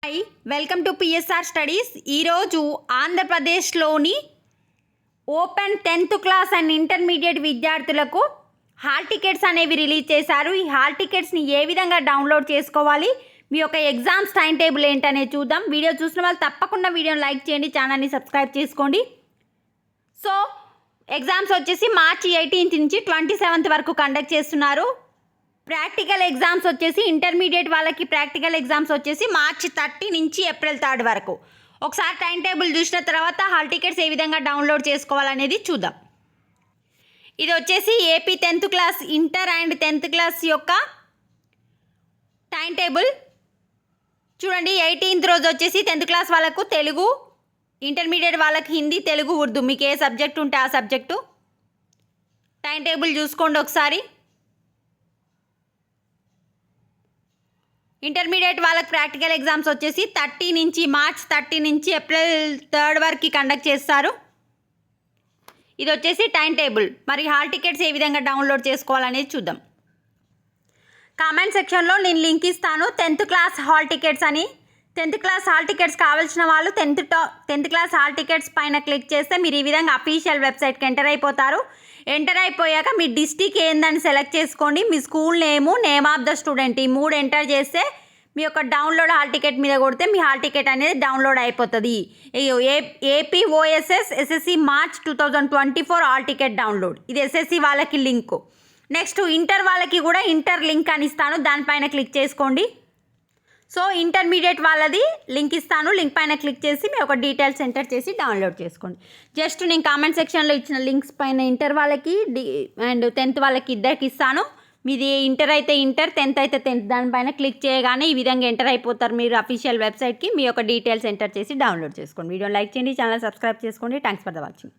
Hi, welcome to PSR studies. ఈరోజు ఆంధ్రప్రదేశ్లోని open 10th class and intermediate విద్యార్థులకు hall tickets అనేవి రిలీజ్ చేశారు. ఈ హాల్ టికెట్స్ని ఏ విధంగా డౌన్లోడ్ చేసుకోవాలి, మీ యొక్క ఎగ్జామ్స్ టైం టేబుల్ ఏంటనేది చూద్దాం. వీడియో చూసిన వాళ్ళు తప్పకుండా వీడియోని లైక్ చేయండి, ఛానల్ని సబ్స్క్రైబ్ చేసుకోండి. సో ఎగ్జామ్స్ వచ్చేసి మార్చి 18 నుంచి 27 వరకు కండక్ట్ చేస్తున్నారు. ప్రాక్టికల్ ఎగ్జామ్స్ వచ్చేసి ఇంటర్మీడియట్ వాళ్ళకి ప్రాక్టికల్ ఎగ్జామ్స్ వచ్చేసి మార్చి 30 నుంచి ఏప్రిల్ 3 వరకు. ఒకసారి టైం టేబుల్ చూసిన తర్వాత హాల్ టికెట్స్ ఏ విధంగా డౌన్లోడ్ చేసుకోవాలనేది చూద్దాం. ఇది వచ్చేసి AP 10th class inter and 10th class యొక్క టైం టేబుల్ చూడండి. 18th రోజు వచ్చేసి 10th క్లాస్ వాళ్ళకు తెలుగు, ఇంటర్మీడియట్ వాళ్ళకి హిందీ, తెలుగు, ఉర్దూ, మీకు ఏ సబ్జెక్ట్ ఉంటే ఆ సబ్జెక్టు టైం టేబుల్ చూసుకోండి ఒకసారి. ఇంటర్మీడియట్ వాళ్ళకి ప్రాక్టికల్ ఎగ్జామ్స్ వచ్చేసి మార్చ్ 30 నుంచి ఏప్రిల్ 3 వరకు కండక్ట్ చేస్తారు. ఇది వచ్చేసి టైం టేబుల్. మరి హాల్ టికెట్స్ ఏ విధంగా డౌన్లోడ్ చేసుకోవాలనేది చూద్దాం. కామెంట్ సెక్షన్లో నేను లింక్ ఇస్తాను 10th క్లాస్ హాల్ టికెట్స్ అని. 10th క్లాస్ హాల్ టికెట్స్ కావాల్సిన వాళ్ళు 10th క్లాస్ హాల్ టికెట్స్ పైన క్లిక్ చేస్తే మీరు ఈ విధంగా అఫీషియల్ వెబ్సైట్కి ఎంటర్ అయిపోతారు. ఎంటర్ అయిపోయాక మీ డిస్టిక్ ఏందని సెలెక్ట్ చేసుకోండి. మీ school name, name of the student, ఈ 3 ఎంటర్ చేస్తే మీ యొక్క డౌన్లోడ్ హాల్ టికెట్ మీద కొడితే మీ హాల్ టికెట్ అనేది డౌన్లోడ్ అయిపోతుంది. AP OSS SSC March 2024 hall ticket download. ఇది ఎస్ఎస్సి వాళ్ళకి లింక్. నెక్స్ట్ ఇంటర్ వాళ్ళకి కూడా ఇంటర్ లింక్ అని ఇస్తాను, దానిపైన క్లిక్ చేసుకోండి. సో ఇంటర్మీడియట్ వాళ్ళది లింక్ ఇస్తాను, లింక్ పైన క్లిక్ చేసి మీ ఒక డీటెయిల్స్ ఎంటర్ చేసి డౌన్లోడ్ చేసుకోండి. జస్ట్ నేను కామెంట్ సెక్షన్లో ఇచ్చిన లింక్స్ పైన ఇంటర్ వాళ్ళకి అండ్ 10th వాళ్ళకి ఇద్దరికి ఇస్తాను. మీది ఇంటర్ అయితే ఇంటర్, 10th అయితే 10th, దానిపైన క్లిక్ చేయగానే ఈ విధంగా ఎంటర్ అయిపోతారు మీరు అఫీషియల్ వెబ్సైట్కి. మీ యొక్క డీటెయిల్స్ ఎంటర్ చేసి డౌన్లోడ్ చేసుకోండి. వీడియో లైక్ చేయండి, ఛానల్ సబ్స్క్రైబ్ చేసుకోండి. Thanks for the watching.